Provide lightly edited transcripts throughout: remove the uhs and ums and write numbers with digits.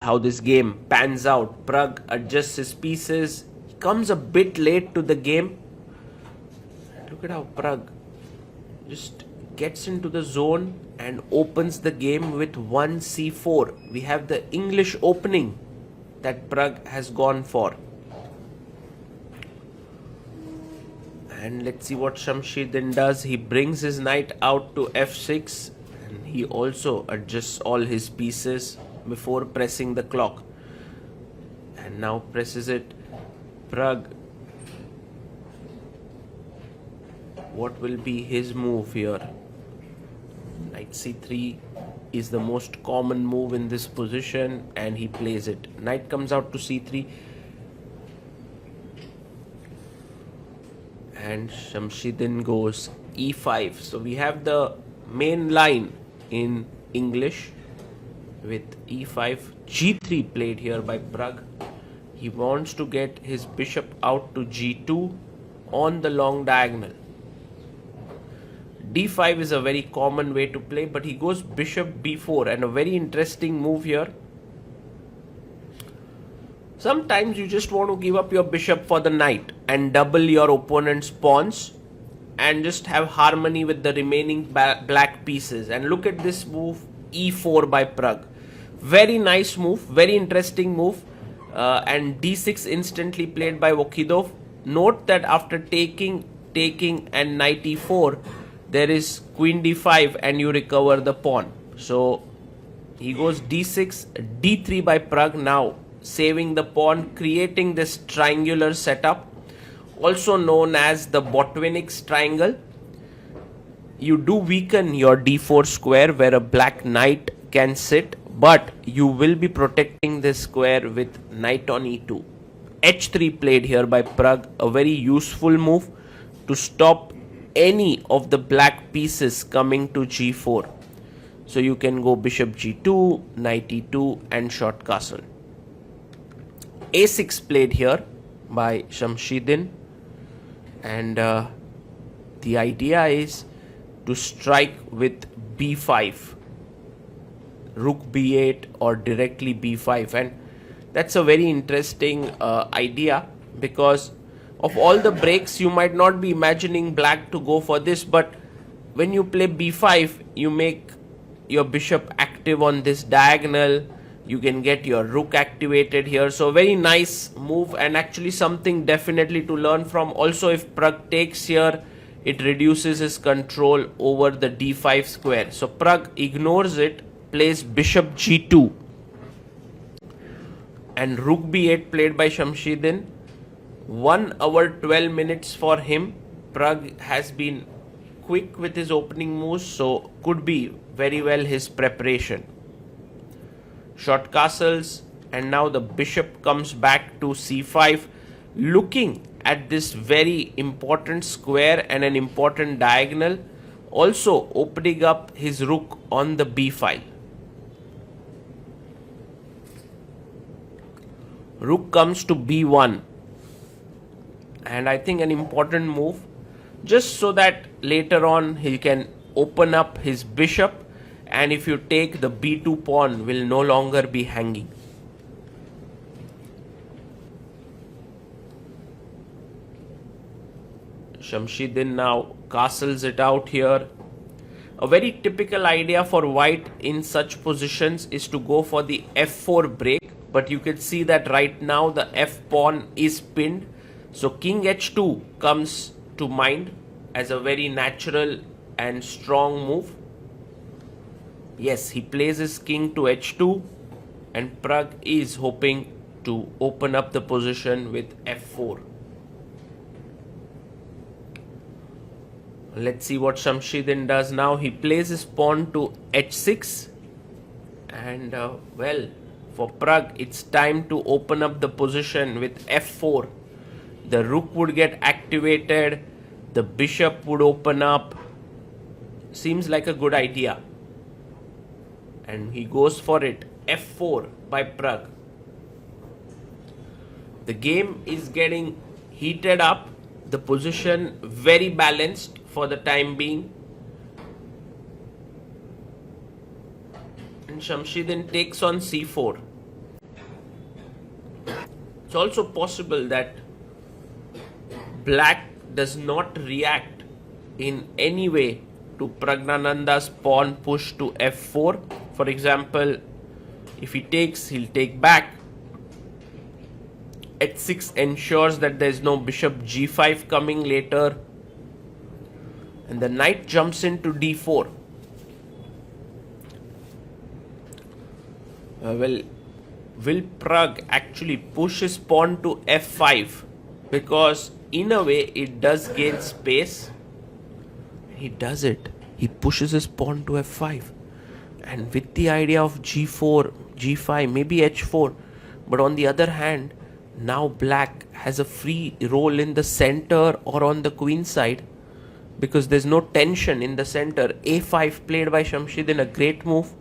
how this game pans out. Pragg adjusts his pieces. He comes a bit late to the game. Look at how Pragg just gets into the zone and opens the game with 1c4. We have the English opening that Pragg has gone for. And let's see what Shamshi then does. He brings his knight out to f6 and he also adjusts all his pieces before pressing the clock. And now presses it. Pragg. What will be his move here? Knight c3 is the most common move in this position and he plays it. Knight comes out to c3. And Shamsuddin goes e5. So we have the main line in English with e5. g3 played here by Pragg. He wants to get his bishop out to g2 on the long diagonal. d5 is a very common way to play, but he goes bishop b4, and a very interesting move here. Sometimes you just want to give up your bishop for the knight and double your opponent's pawns and just have harmony with the remaining black pieces. And look at this move, e4 by Pragg. Very nice move, very interesting move. And d6 instantly played by Vokhidov. Note that after taking and knight e4, there is queen d5 and you recover the pawn. So he goes d6, d3 by Pragg now, saving the pawn, creating this triangular setup, also known as the Botvinnik's triangle. You do weaken your d4 square where a black knight can sit, but you will be protecting this square with knight on e2. h3 played here by Pragg, a very useful move to stop any of the black pieces coming to g4. So you can go bishop g2, knight e2 and short castle. a6 played here by Shamsuddin, and the idea is to strike with b5, rook b8 or directly b5, and that's a very interesting idea, because of all the breaks you might not be imagining black to go for this, but when you play b5 you make your bishop active on this diagonal. You can get your rook activated here. So very nice move, and actually something definitely to learn from. Also, if Pragg takes here, it reduces his control over the d5 square. So Pragg ignores it, plays bishop g2 and rook b8 played by Shamsuddin. 1 hour 12 minutes for him. Pragg has been quick with his opening moves, so could be very well his preparation. Short castles, and now the bishop comes back to c5, looking at this very important square and an important diagonal, also opening up his rook on the b file. Rook comes to b1, and I think an important move, just so that later on he can open up his bishop, and if you take, the b2 pawn will no longer be hanging. Shamsuddin now castles it out here. A very typical idea for white in such positions is to go for the f4 break, but you can see that right now the f pawn is pinned. So king h2 comes to mind as a very natural and strong move. Yes, he plays his king to h2, and Pragg is hoping to open up the position with f4. Let's see what Shamsuddin does now. He plays his pawn to h6, and well, for Pragg it's time to open up the position with f4. The rook would get activated, the bishop would open up. Seems like a good idea. And he goes for it, f4 by Pragg. The game is getting heated up, the position very balanced for the time being. And Shamsuddin takes on c4. It's also possible that black does not react in any way to Pragnananda's pawn push to f4. For example, if he takes, he'll take back. h6 ensures that there is no bishop g5 coming later, and the knight jumps into d4. Will Pragg actually push his pawn to f5? Because in a way it does gain space. He does it. He pushes his pawn to f5, and with the idea of g4, g5, maybe h4. But on the other hand, now black has a free role in the center or on the queen side, because there's no tension in the center. a5 played by Shamshiddin, a great move.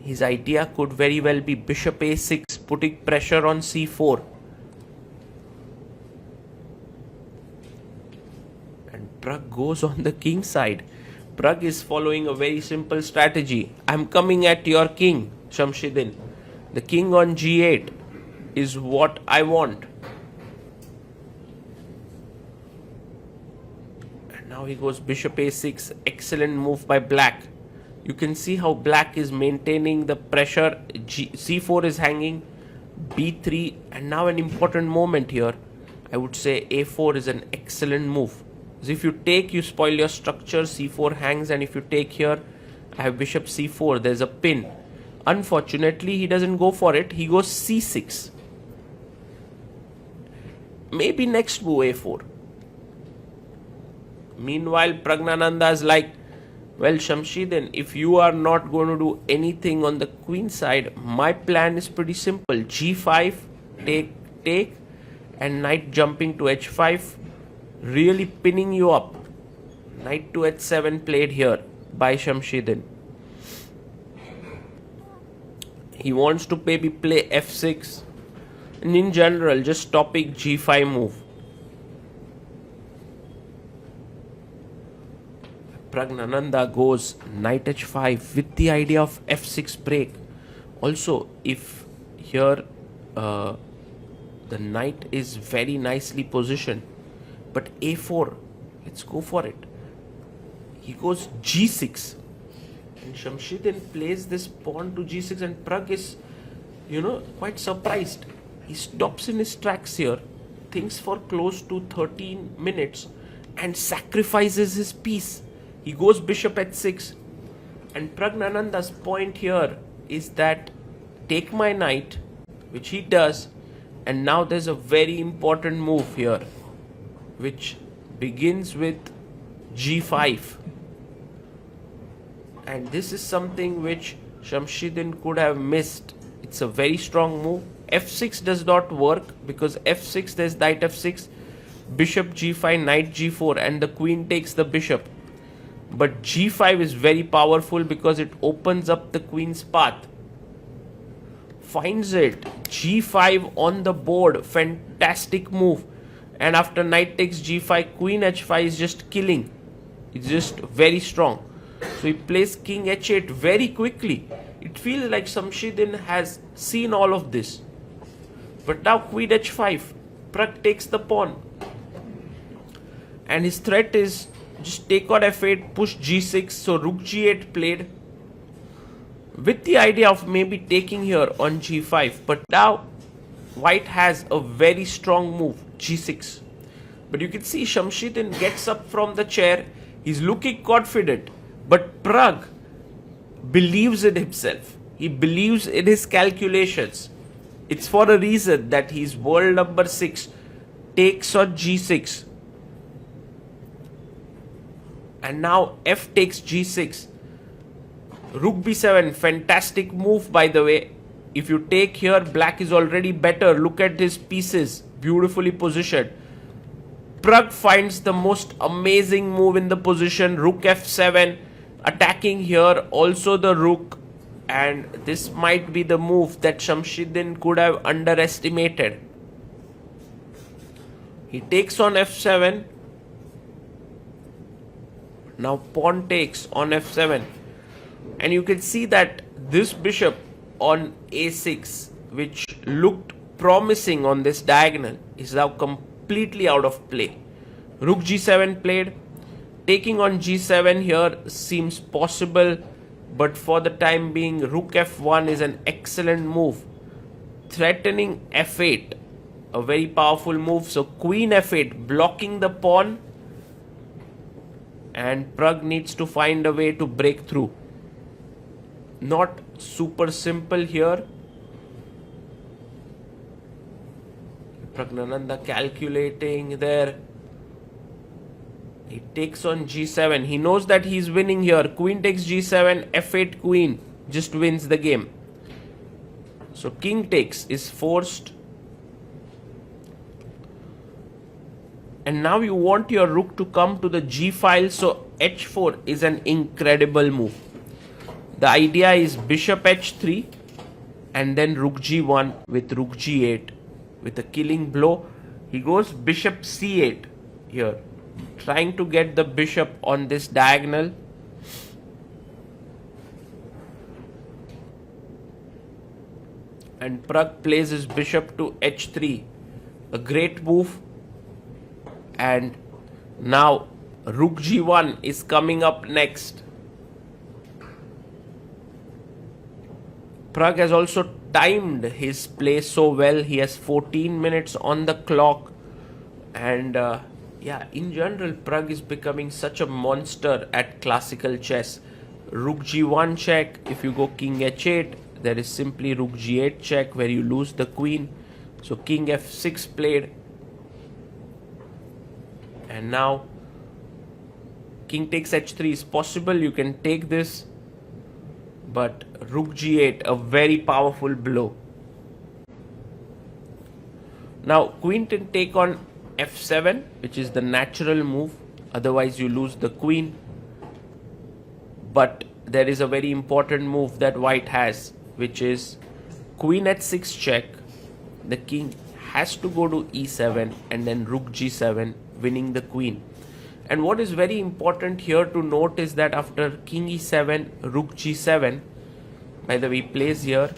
His idea could very well be bishop a6, putting pressure on c4. And Pragg goes on the king side. Pragg is following a very simple strategy. I'm coming at your king, Shamshiddin. The king on g8 is what I want. And now he goes bishop a6. Excellent move by black. You can see how black is maintaining the pressure. c4 is hanging, b3, and now an important moment here. I would say a4 is an excellent move. So if you take, you spoil your structure, c4 hangs, and if you take here, I have bishop c4, there's a pin. Unfortunately, he doesn't go for it, he goes c6. Maybe next move a4. Meanwhile, Pragnananda is like, well, Shamshiddin, if you are not going to do anything on the queen side, my plan is pretty simple. g5, take, and knight jumping to h5, really pinning you up. Knight to h7 played here by Shamshiddin. He wants to maybe play f6, and in general, just stopping g5 move. Pragnananda goes knight h5 with the idea of f6 break. Also, if here the knight is very nicely positioned, but a4, let's go for it. He goes g6, and Shamshiddin plays this pawn to g6, and Pragg is, quite surprised. He stops in his tracks here, thinks for close to 13 minutes, and sacrifices his piece. He goes bishop h6, and Pragnananda's point here is that take my knight, which he does, and now there's a very important move here, which begins with g5. And this is something which Shamshiddin could have missed. It's a very strong move. f6 does not work, because f6, there's knight f6, bishop g5, knight g4, and the queen takes the bishop. But g5 is very powerful because it opens up the queen's path. Finds it. g5 on the board. Fantastic move. And after knight takes g5, queen h5 is just killing. It's just very strong. So he plays king h8 very quickly. It feels like Shamshiddin has seen all of this. But now queen h5. Pragg takes the pawn. And his threat is just take on f8, push g6, so rook g8 played, with the idea of maybe taking here on g5. But now white has a very strong move, g6. But you can see Shamshiddin gets up from the chair, he's looking confident, but Pragg believes in himself. He believes in his calculations. It's for a reason that he's world number 6, takes on g6. And now f takes g6. Rook b7, fantastic move by the way. If you take here, black is already better. Look at his pieces, beautifully positioned. Pragg finds the most amazing move in the position. Rook f7, attacking here, also the rook. And this might be the move that Shamshiddin could have underestimated. He takes on f7. Now pawn takes on f7, and you can see that this bishop on a6, which looked promising on this diagonal is now completely out of play. Rook g7 played. Taking on g7 here seems possible, but for the time being, rook f1 is an excellent move. Threatening f8, a very powerful move. So queen f8, blocking the pawn, and Pragg needs to find a way to break through. Not super simple here. Praggnanandhaa calculating there. He takes on g7. He knows that he's winning here. Queen takes g7, f8 queen just wins the game. So king takes is forced. And now you want your rook to come to the g file, so h4 is an incredible move. The idea is bishop h3 and then rook g1 with rook g8 with a killing blow. He goes bishop c8 here, trying to get the bishop on this diagonal. And Pragg plays his bishop to h3, a great move. And now rook g1 is coming up next. Pragg has also timed his play so well. He has 14 minutes on the clock. And yeah, in general, Pragg is becoming such a monster at classical chess. Rook g1 check. If you go king h8, there is simply rook g8 check where you lose the queen. So king f6 played. And now king takes h3 is possible. You can take this. But rook g8, a very powerful blow. Now queen can take on f7, which is the natural move. Otherwise you lose the queen. But there is a very important move that white has, which is queen h6 check. The king has to go to e7 and then rook g7, winning the queen. And what is very important here to note is that after king e7, rook g7, by the way, he plays here,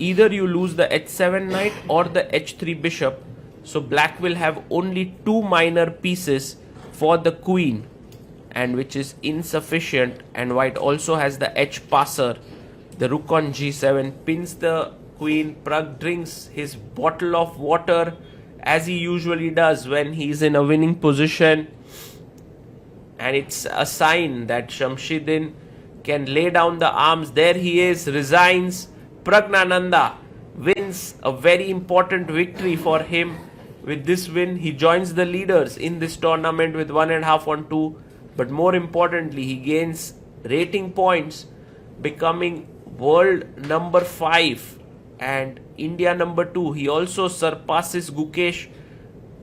either you lose the h7 knight or the h3 bishop. So black will have only two minor pieces for the queen, and which is insufficient. And white also has the h passer. The rook on g7 pins the queen. Pragg drinks his bottle of water as he usually does when he is in a winning position. And it's a sign that Shamsuddin can lay down the arms. There he is, resigns. Praggnanandhaa wins a very important victory for him. With this win, he joins the leaders in this tournament with 1.5 on 2. But more importantly, he gains rating points, becoming world number 5 and India number 2. He also surpasses Gukesh